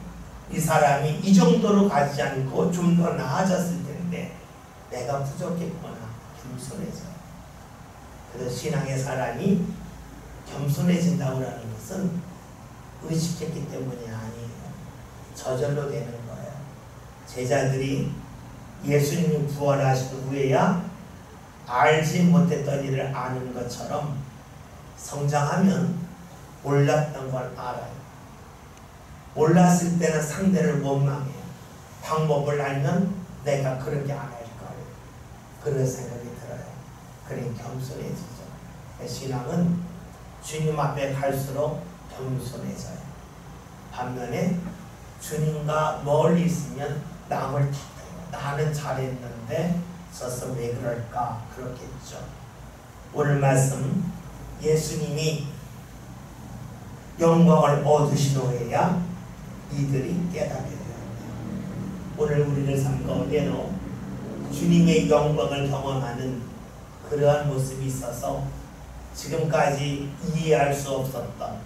이 사람이 이 정도로 가지 않고 좀 더 나아졌을 텐데 내가 부족했구나. 겸손해져요. 그래서 신앙의 사람이 겸손해진다고 하는 것은 의식했기 때문이 아니에요. 저절로 되는 거예요. 제자들이 예수님이 부활하신 후에야 알지 못했던 일을 아는 것처럼 성장하면 몰랐던 걸 알아요. 몰랐을 때는 상대를 원망해요. 방법을 알면 내가 그렇게 안 할 거예요. 그런 생각이 들어요. 그러니 겸손해지죠. 신앙은 주님 앞에 갈수록 겸손해져요. 반면에 주님과 멀리 있으면 남을 탓해요. 나는 잘했는데 저서 왜 그럴까? 그렇겠죠. 오늘 말씀 예수님이 영광을 얻으신 후에야 이들이 깨닫게 됩니다. 오늘 우리를 삶 가운데로 주님의 영광을 경험하는 그러한 모습이 있어서 지금까지 이해할 수 없었던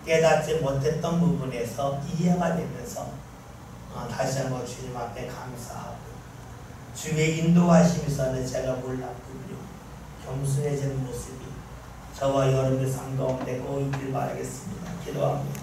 깨닫지 못했던 부분에서 이해가 되면서 다시 한번 주님 앞에 감사하고 주의 인도하심에서는 제가 몰랐군요. 겸손해지는 모습이 저와 여러분의 삶 가운데 꼭 있길 바라겠습니다. 기도합니다.